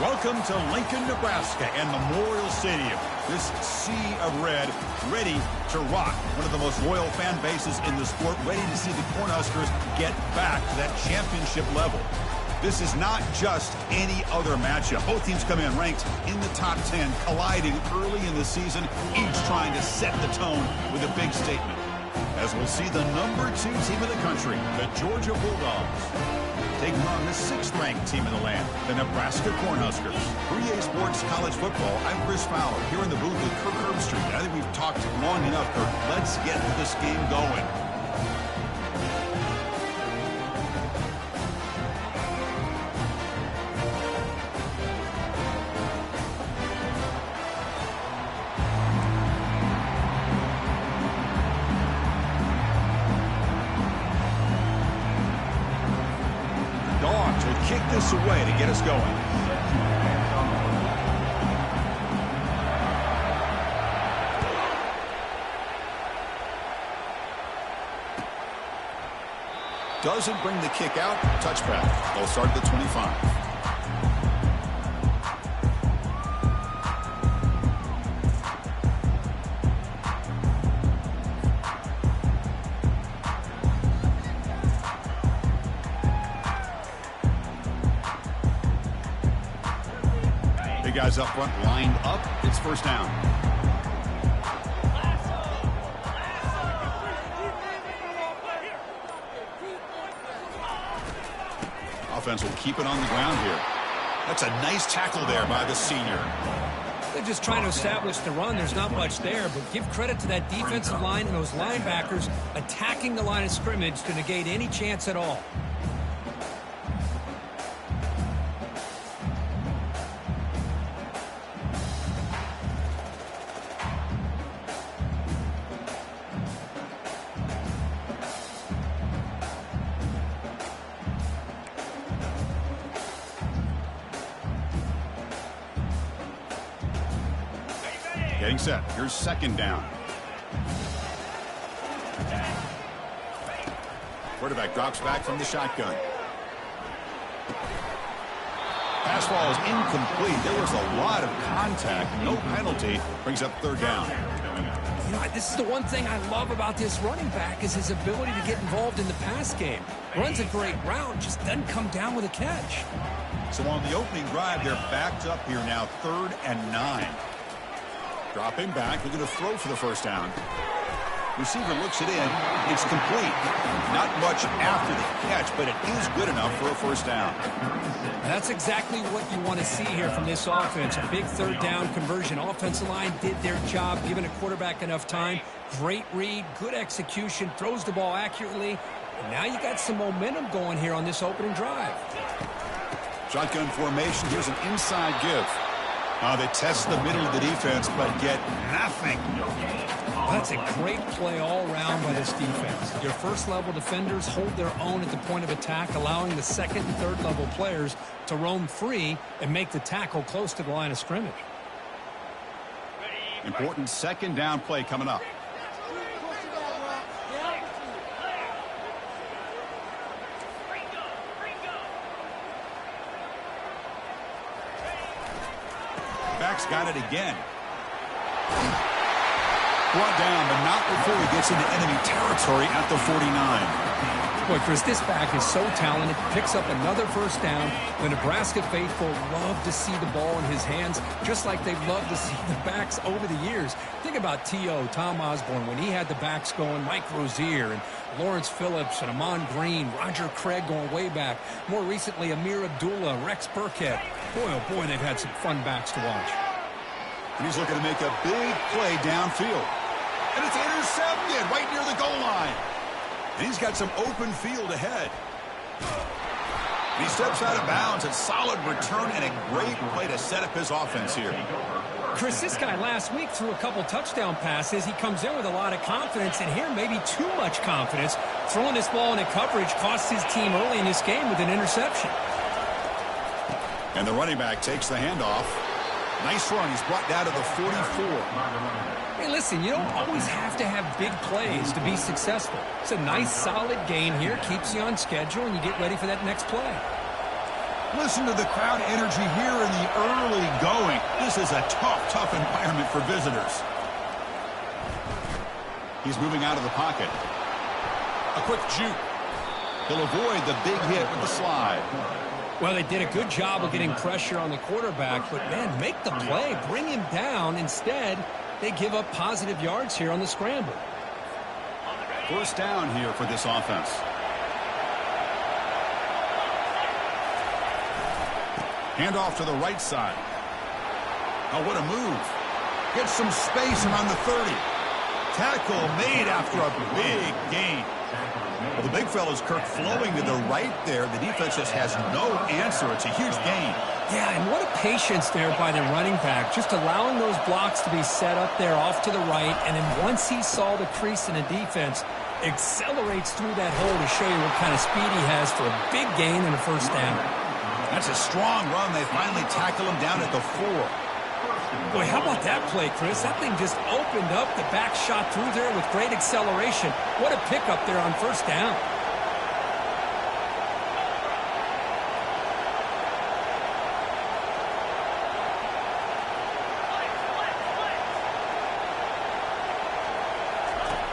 Welcome to Lincoln, Nebraska and Memorial Stadium. This sea of red, ready to rock. One of the most loyal fan bases in the sport, ready to see the Cornhuskers get back to that championship level. This is not just any other matchup. Both teams come in ranked in the top 10, colliding early in the season, each trying to set the tone with a big statement. As we'll see the number 2 team in the country, the Georgia Bulldogs, taking on the 6th-ranked team in the land, the Nebraska Cornhuskers. 3A Sports College Football, I'm Chris Fowler, here in the booth with Kirk Herbstreit. I think we've talked long enough, Kirk. Let's get this game going. Dogs will kick this away to get us going. Doesn't bring the kick out. Touchback. They'll start at the 25. Guys up front, lined up. It's first down. Offense will keep it on the ground here. That's a nice tackle there by the senior. They're just trying to establish the run. There's not much there, but give credit to that defensive line and those linebackers attacking the line of scrimmage to negate any chance at all. Getting set. Here's second down. Quarterback drops back from the shotgun. Pass ball is incomplete. There was a lot of contact. No penalty. Brings up third down. You know, this is the one thing I love about this running back is his ability to get involved in the pass game. Runs a great route, just doesn't come down with a catch. So on the opening drive, they're backed up here now, 3rd and 9. Dropping back, looking to throw for the first down. Receiver looks it in. It's complete. Not much after the catch, but it is good enough for a first down. That's exactly what you want to see here from this offense. A big third down conversion. Offensive line did their job, giving a quarterback enough time. Great read, good execution, throws the ball accurately. And now you got some momentum going here on this opening drive. Shotgun formation. Here's an inside give. They test the middle of the defense, but get nothing. That's a great play all around by this defense. Your first-level defenders hold their own at the point of attack, allowing the second and third-level players to roam free and make the tackle close to the line of scrimmage. Important second down play coming up. Back's got it again. Brought down, but not before he gets into enemy territory at the 49. Boy, Chris, this back is so talented. Picks up another first down. The Nebraska faithful love to see the ball in his hands, just like they've loved to see the backs over the years. Think about T.O., Tom Osborne, when he had the backs going, Mike Rozier, and Lawrence Phillips, and Amon Green, Roger Craig going way back. More recently, Amir Abdullah, Rex Burkhead. Boy, oh boy, they've had some fun backs to watch. And he's looking to make a big play downfield. And it's intercepted right near the goal line. And he's got some open field ahead. And he steps out of bounds. A solid return and a great play to set up his offense here. Chris, this guy last week threw a couple touchdown passes. He comes in with a lot of confidence, and here maybe too much confidence. Throwing this ball into coverage costs his team early in this game with an interception. And the running back takes the handoff. Nice run. He's brought down to the 44. Hey, listen, you don't always have to have big plays to be successful. It's a nice, solid gain here. Keeps you on schedule, and you get ready for that next play. Listen to the crowd energy here in the is a tough environment for visitors. He's moving out of the pocket. A quick juke. He'll avoid the big hit with the slide. Well, they did a good job of getting pressure on the quarterback, but, man, make the play. Bring him down. Instead, they give up positive yards here on the scramble. First down here for this offense. Handoff to the right side. Oh, what a move. Gets some space around the 30. Tackle made after a big gain. Well, the big fella's Kirk flowing to the right there. The defense just has no answer. It's a huge gain. Yeah, and what a patience there by the running back, just allowing those blocks to be set up there off to the right, and then once he saw the crease in the defense, accelerates through that hole to show you what kind of speed he has for a big gain and a first down. That's a strong run. They finally tackle him down at the 4. Boy, how about that play, Chris? That thing just opened up. The back shot through there with great acceleration. What a pickup there on first down.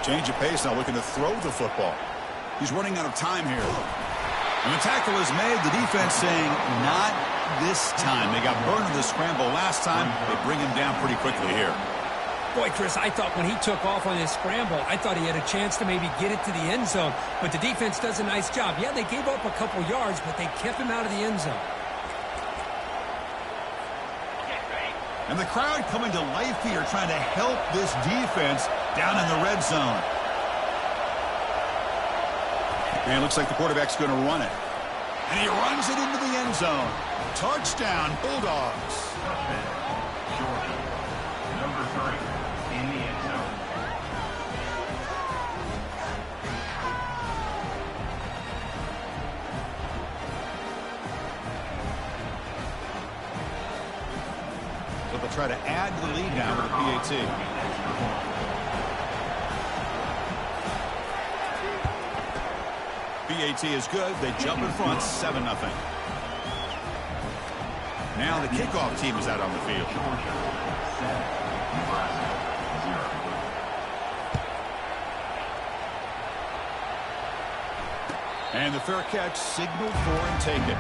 Change of pace now, looking to throw the football. He's running out of time here. And the tackle is made. The defense saying, not this time. They got burned in the scramble last time. They bring him down pretty quickly here. Boy, Chris, I thought when he took off on his scramble, I thought he had a chance to maybe get it to the end zone. But the defense does a nice job. Yeah, they gave up a couple yards, but they kept him out of the end zone. And the crowd coming to life here, trying to help this defense down in the red zone. And it looks like the quarterback's going to run it. And he runs it into the end zone. Touchdown, Bulldogs. Number 3 in the end zone. So they'll try to add to the lead now with the PAT. PAT is good. They jump in front, 7-0. Now the kickoff team is out on the field. And the fair catch signaled for and taken.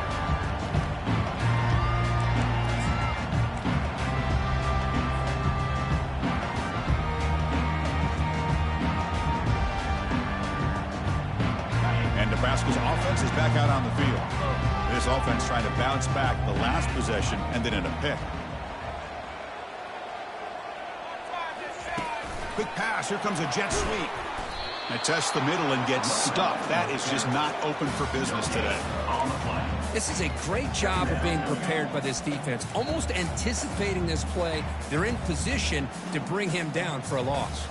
Nebraska's offense is back out on the field. This offense trying to bounce back the last possession and then in a pick. Quick pass. Here comes a jet sweep. They test the middle and get stuck. That is just not open for business today. This is a great job of being prepared by this defense. Almost anticipating this play. They're in position to bring him down for a loss.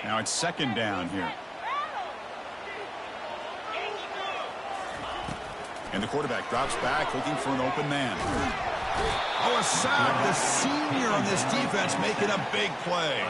Now it's second down here. And the quarterback drops back, looking for an open man. Oh, a sack. The senior on this defense making a big play.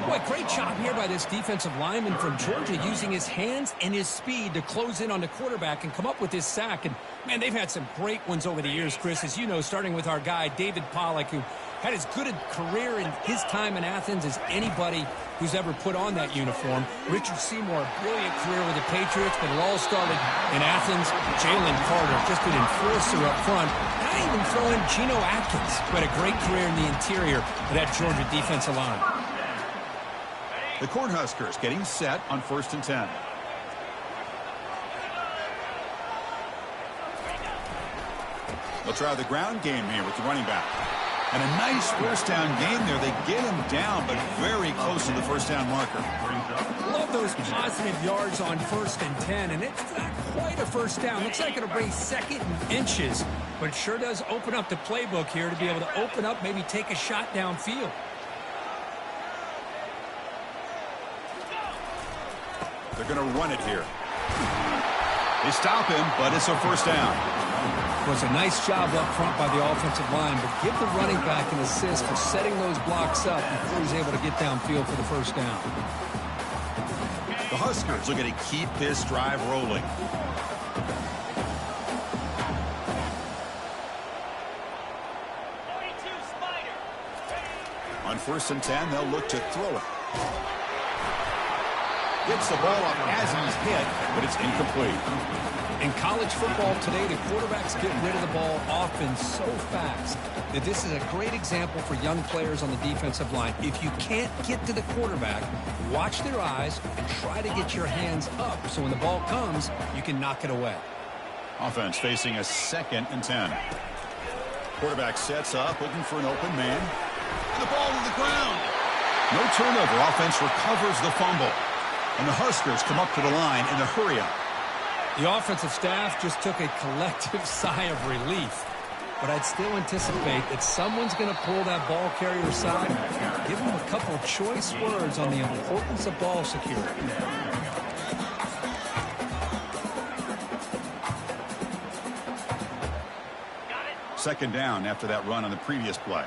Boy, great job here by this defensive lineman from Georgia, using his hands and his speed to close in on the quarterback and come up with this sack. And, man, they've had some great ones over the years, Chris, as you know, starting with our guy, David Pollock, who had as good a career in his time in Athens as anybody who's ever put on that uniform. Richard Seymour, brilliant career with the Patriots, but it all started in Athens. Jalen Carter, just an enforcer up front. Not even throwing Geno Atkins, but a great career in the interior of that Georgia defensive line. The Cornhuskers getting set on 1st and 10. They'll try the ground game here with the running back. And a nice first down gain there. They get him down, but very close to the first down marker. Love those positive yards on 1st and 10, and it's not quite a first down. Looks like it'll bring 2nd and inches, but it sure does open up the playbook here to be able to open up, maybe take a shot downfield. They're going to run it here. They stop him, but it's a first down. It was a nice job up front by the offensive line, but give the running back an assist for setting those blocks up before he's able to get downfield for the first down. The Huskers looking to keep this drive rolling. On 1st and 10, they'll look to throw it. Gets the ball up as he's hit, but it's incomplete. In college football today, the quarterbacks get rid of the ball often so fast that this is a great example for young players on the defensive line. If you can't get to the quarterback, watch their eyes and try to get your hands up so when the ball comes, you can knock it away. Offense facing a 2nd and 10. Quarterback sets up, looking for an open man. And the ball to the ground. No turnover. Offense recovers the fumble. And the Huskers come up to the line in a hurry-up. The offensive staff just took a collective sigh of relief. But I'd still anticipate that someone's going to pull that ball carrier aside, give him a couple of choice words on the importance of ball security. 2nd down after that run on the previous play.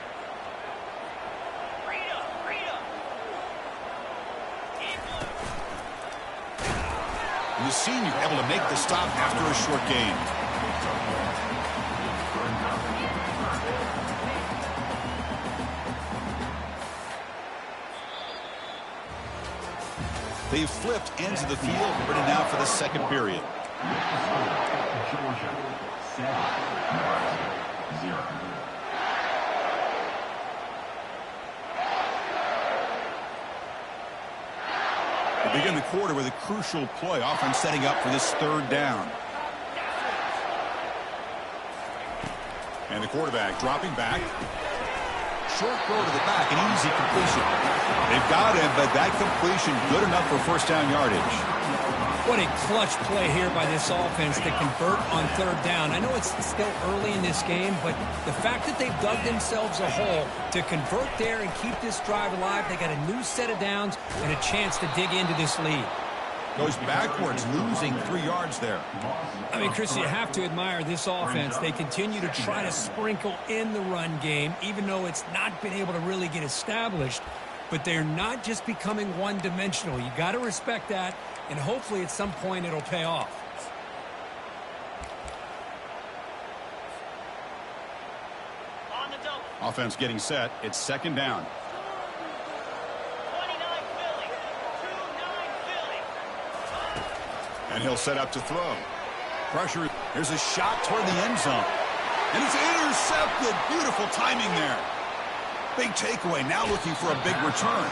And the senior able to make the stop after a short gain. They've flipped ends of the field, ready now for the 2nd period. Georgia 7, 0. They begin the quarter with a crucial play, often setting up for this 3rd down. And the quarterback dropping back. Short throw to the back, an easy completion. They've got him, but that completion good enough for 1st down yardage. What a clutch play here by this offense to convert on 3rd down. I know it's still early in this game, but the fact that they've dug themselves a hole to convert there and keep this drive alive, they got a new set of downs and a chance to dig into this lead. Goes backwards, losing 3 yards there. I mean, Chris, you have to admire this offense. They continue to try to sprinkle in the run game, even though it's not been able to really get established. But they're not just becoming one-dimensional. You got to respect that, and hopefully at some point it'll pay off. Offense getting set. It's 2nd down. And he'll set up to throw. Pressure. Here's a shot toward the end zone. And it's intercepted. Beautiful timing there. Big takeaway. Now looking for a big return.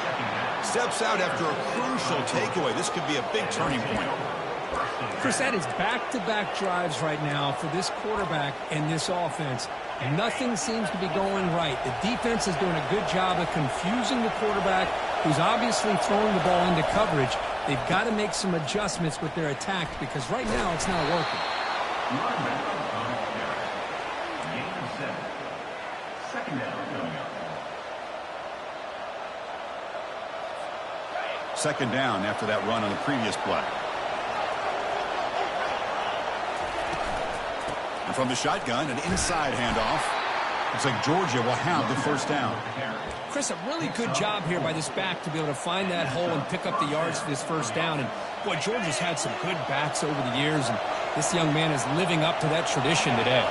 Steps out after a crucial takeaway. This could be a big turning point. Chris, that is back-to-back drives right now for this quarterback and this offense. Nothing seems to be going right. The defense is doing a good job of confusing the quarterback, who's obviously throwing the ball into coverage. They've got to make some adjustments with their attack because right now it's not working. Second down after that run on the previous play. And from the shotgun, an inside handoff. Looks like Georgia will have the 1st down. Chris, a really good job here by this back to be able to find that hole and pick up the yards for this 1st down. And, boy, Georgia's had some good backs over the years, and this young man is living up to that tradition today.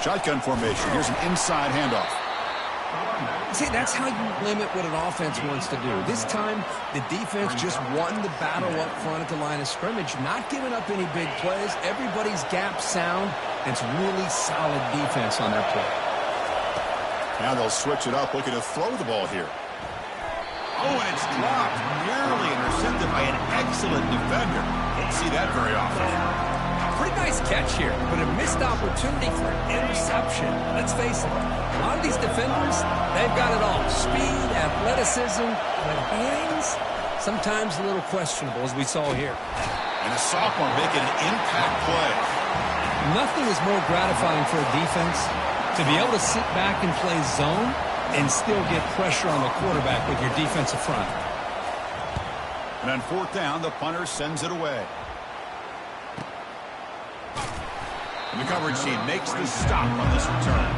Shotgun formation. Here's an inside handoff. See, that's how you limit what an offense wants to do. This time, the defense just won the battle up front at the line of scrimmage, not giving up any big plays. Everybody's gap sound. It's really solid defense on their play. Now they'll switch it up, looking to throw the ball here. Oh, and it's dropped. Nearly intercepted by an excellent defender. Don't see that very often. Pretty nice catch here, but a missed opportunity for an interception. Let's face it, a lot of these defenders, they've got it all. Speed, athleticism, but hands, sometimes a little questionable, as we saw here. And a sophomore making an impact play. Nothing is more gratifying for a defense to be able to sit back and play zone and still get pressure on the quarterback with your defensive front. And on 4th down, the punter sends it away. And the coverage team makes the stop on this return.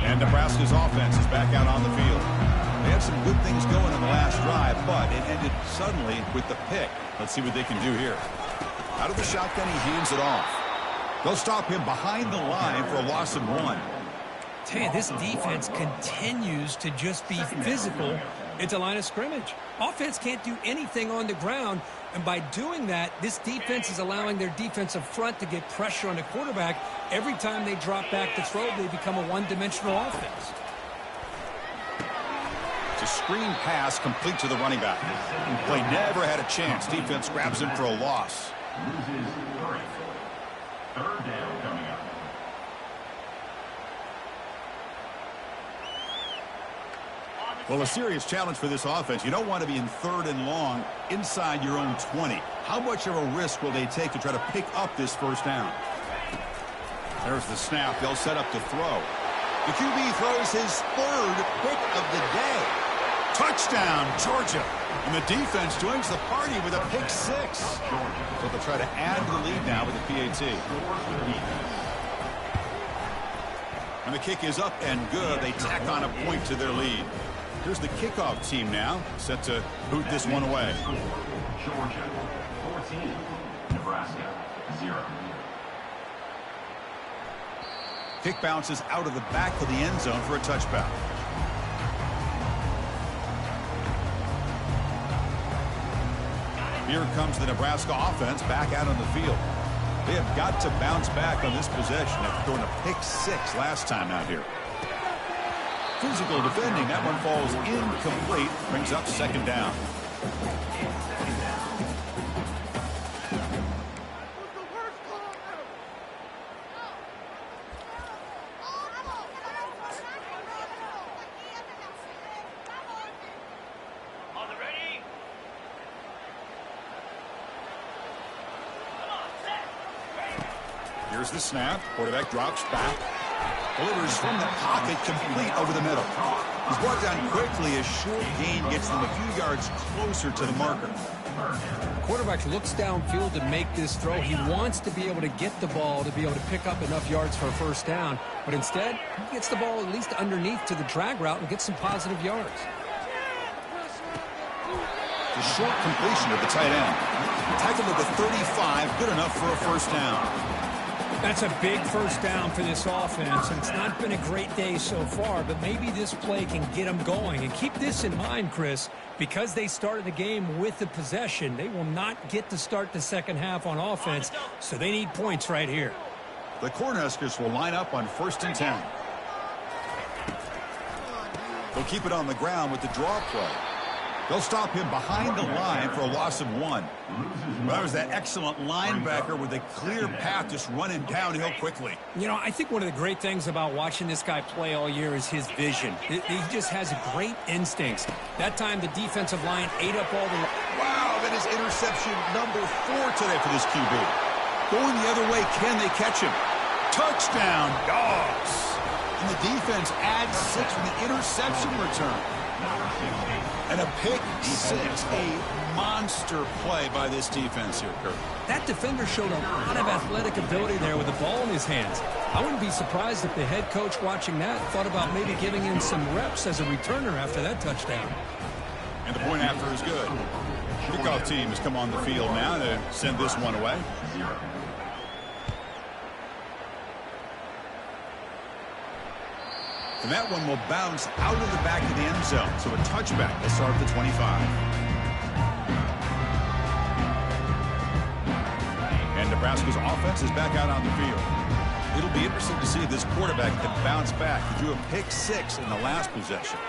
And Nebraska's offense is back out on the field. They had some good things going in the last drive, but it ended suddenly with the pick. Let's see what they can do here. Out of the shotgun, he hands it off. They'll stop him behind the line for a loss of 1. Tell you, this defense continues to just be physical at the line of scrimmage. Offense can't do anything on the ground, and by doing that, this defense is allowing their defensive front to get pressure on the quarterback. Every time they drop back to throw, they become a one-dimensional offense. It's a screen pass complete to the running back. Play never had a chance. Defense grabs him for a loss. Loses 3. Third down coming up. Well, a serious challenge for this offense. You don't want to be in 3rd and long inside your own 20. How much of a risk will they take to try to pick up this first down? There's the snap. They'll set up to throw. The QB throws his 3rd pick of the day. Touchdown, Georgia. And the defense joins the party with a pick 6. So they'll try to add to the lead now with the PAT. And the kick is up and good. They tack on a point to their lead. Here's the kickoff team now, set to boot this one away. Georgia 14, Nebraska 0. Kick bounces out of the back of the end zone for a touchback. Here comes the Nebraska offense back out on the field. They have got to bounce back on this possession after throwing a pick 6 last time out here. Physical defending. That one falls incomplete. Brings up 2nd down. Here's the snap. Quarterback drops back. Delivers from the pocket, complete over the middle. He's brought down quickly. A short gain gets them a few yards closer to the marker. Quarterback looks downfield to make this throw. He wants to be able to get the ball to be able to pick up enough yards for a first down. But instead, he gets the ball at least underneath to the drag route and gets some positive yards. The short completion of the tight end. Tackled at the 35, good enough for a first down. That's a big first down for this offense, and it's not been a great day so far, but maybe this play can get them going. And keep this in mind, Chris, because they started the game with the possession, they will not get to start the second half on offense, so they need points right here. The Cornhuskers will line up on 1st and 10. They'll keep it on the ground with the draw play. They'll stop him behind the line for a loss of 1. Well, that was that excellent linebacker with a clear path just running downhill quickly. You know, I think one of the great things about watching this guy play all year is his vision. He just has great instincts. That time the defensive line ate up all the... Wow, that is interception number 4 today for this QB. Going the other way, can they catch him? Touchdown, Dogs. And the defense adds 6 for the interception return. And a pick 6, a monster play by this defense here, Kurt. That defender showed a lot of athletic ability there with the ball in his hands. I wouldn't be surprised if the head coach watching that thought about maybe giving him some reps as a returner after that touchdown. And the point after is good. Kickoff team has come on the field now to send this one away. 0. And that one will bounce out of the back of the end zone. So a touchback. They'll start at the 25. And Nebraska's offense is back out on the field. It'll be interesting to see if this quarterback can bounce back. He threw a pick 6 in the last possession.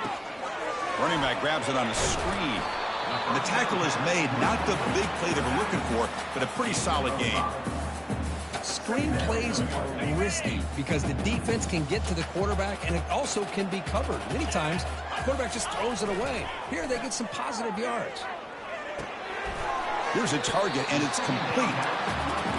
Running back grabs it on a screen. And the tackle is made. Not the big play they were looking for, but a pretty solid game. Screen plays are risky because the defense can get to the quarterback, and it also can be covered. Many times, the quarterback just throws it away. Here, they get some positive yards. Here's a target, and it's complete.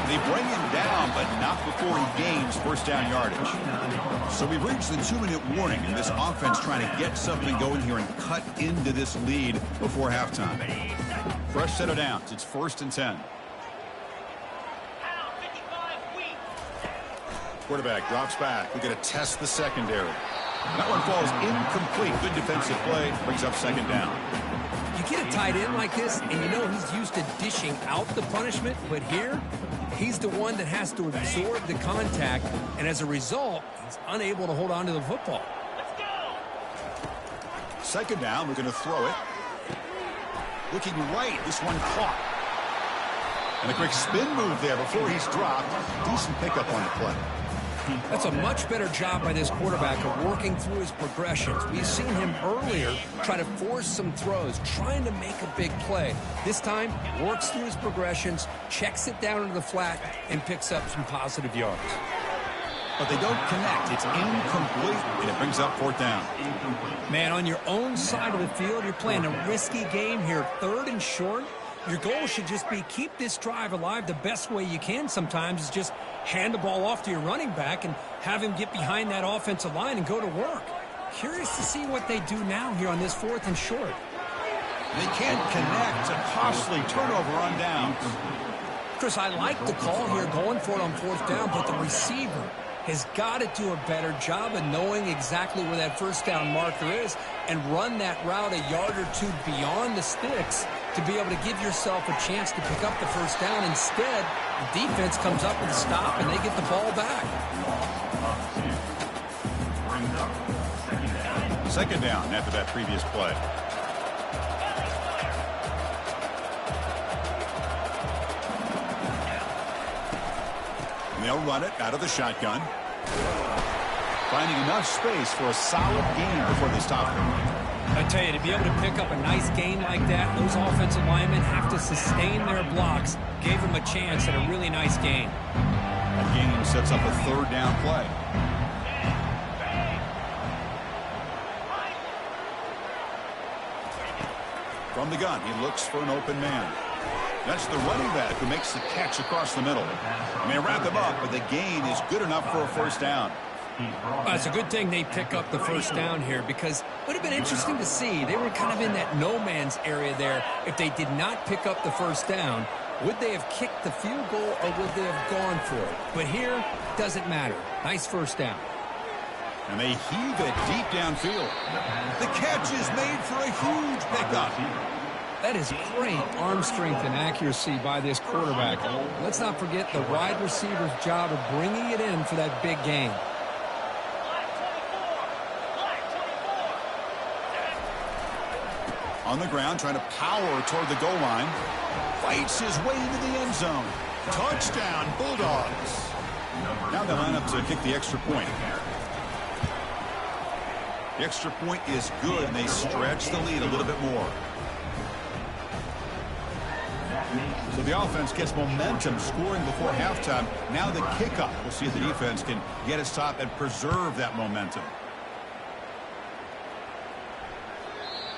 They bring him down, but not before he gains first down yardage. So we've reached the 2-minute warning, and this offense trying to get something going here and cut into this lead before halftime. Fresh set of downs. It's 1st and 10. Quarterback drops back. We're going to test the secondary. That one falls incomplete. Good defensive play. Brings up second down. You get a tight end like this, and you know he's used to dishing out the punishment, but here, he's the one that has to absorb the contact, and as a result, he's unable to hold on to the football. Second down, we're going to throw it. Looking right, this one caught. And a quick spin move there before he's dropped. Decent pickup on the play. That's a much better job by this quarterback of working through his progressions. We've seen him earlier try to force some throws, trying to make a big play. This time, works through his progressions, checks it down into the flat, and picks up some positive yards. But they don't connect. It's incomplete, and it brings up fourth down. Man, on your own side of the field, you're playing a risky game here. 3rd and short. Your goal should just be keep this drive alive. The best way you can sometimes is just hand the ball off to your running back and have him get behind that offensive line and go to work. Curious to see what they do now here on this 4th and short. They can't connect. A costly turnover on downs. Chris, I like the call here going for it on 4th down, but the receiver has got to do a better job of knowing exactly where that first down marker is and run that route a yard or two beyond the sticks to be able to give yourself a chance to pick up the first down. Instead, the defense comes up with a stop and they get the ball back. Second down after that previous play. They'll run it out of the shotgun. Finding enough space for a solid gain before they stop it. I tell you, to be able to pick up a nice gain like that, those offensive linemen have to sustain their blocks. Gave them a chance at a really nice gain. That gain sets up a 3rd down play. From the gun, he looks for an open man. That's the running back who makes the catch across the middle. And they wrap him up, but the gain is good enough for a first down. Well, it's a good thing they pick up the first down here because it would have been interesting to see. They were kind of in that no man's area there. If they did not pick up the first down, would they have kicked the field goal or would they have gone for it? But here, doesn't matter. Nice first down. And they heave it deep downfield. The catch is made for a huge pickup. That is great arm strength and accuracy by this quarterback. Let's not forget the wide receiver's job of bringing it in for that big gain. On the ground, trying to power toward the goal line. Fights his way into the end zone. Touchdown, Bulldogs. Now they line up to kick the extra point. The extra point is good, and they stretch the lead a little bit more. So the offense gets momentum, scoring before halftime. Now the kickoff. We'll see if the defense can get a stop and preserve that momentum.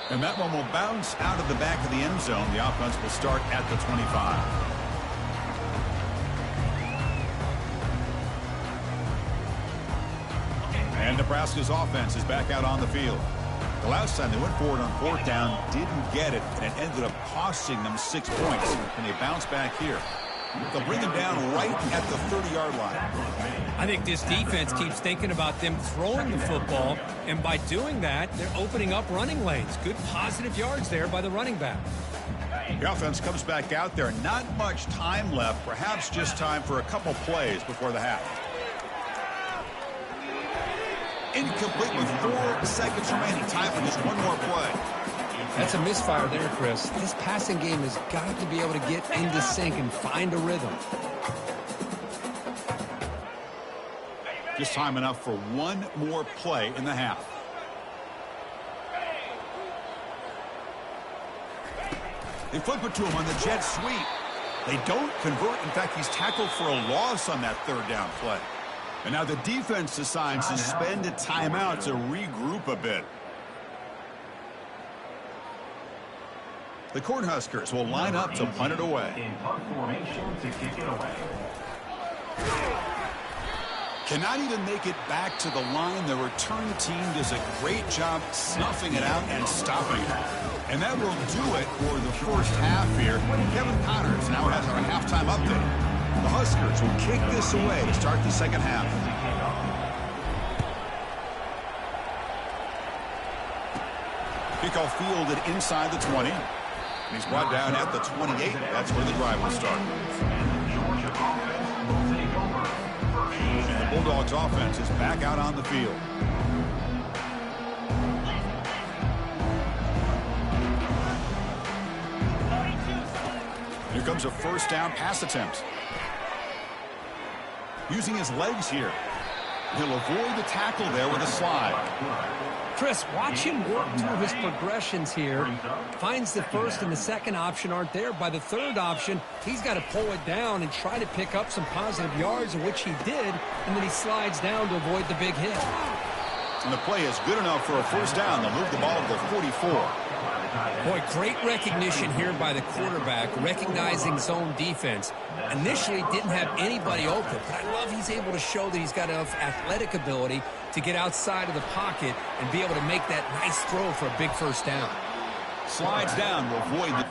And that one will bounce out of the back of the end zone. The offense will start at the 25. And Nebraska's offense is back out on the field. The last time they went forward on 4th down, didn't get it, and it ended up costing them 6 points. And they bounce back here. They'll bring them down right at the 30-yard line. I think this defense keeps thinking about them throwing the football, and by doing that, they're opening up running lanes. Good positive yards there by the running back. The offense comes back out there. Not much time left, perhaps just time for a couple plays before the half. Incomplete with 4 seconds remaining. Time for just one more play. That's a misfire there, Chris. This passing game has got to be able to get into sync and find a rhythm. Just time enough for one more play in the half. They flip it to him on the jet sweep. They don't convert. In fact, he's tackled for a loss on that 3rd down play. And now the defense decides to spend a timeout to regroup a bit. The Cornhuskers will line up to punt it away. In punt formation to kick it away. Cannot even make it back to the line. The return team does a great job snuffing it out and stopping it. And that will do it for the first half here. Kevin Connors now has our halftime update. The Huskers will kick this away to start the second half. Kickoff fielded inside the 20. And he's brought down at the 28. That's where the drive will start. Georgia offense will take over first. And the Bulldogs offense is back out on the field. Here comes a first down pass attempt. Using his legs here. He'll avoid the tackle there with a slide. Chris, watch him work through his progressions here. Finds the first and the second option aren't there. By the third option, he's got to pull it down and try to pick up some positive yards, of which he did, and then he slides down to avoid the big hit. And the play is good enough for a first down. They'll move the ball to the 44. Boy, great recognition here by the quarterback, recognizing zone defense. Initially didn't have anybody open, but I love he's able to show that he's got enough athletic ability to get outside of the pocket and be able to make that nice throw for a big first down. Slides down to avoid the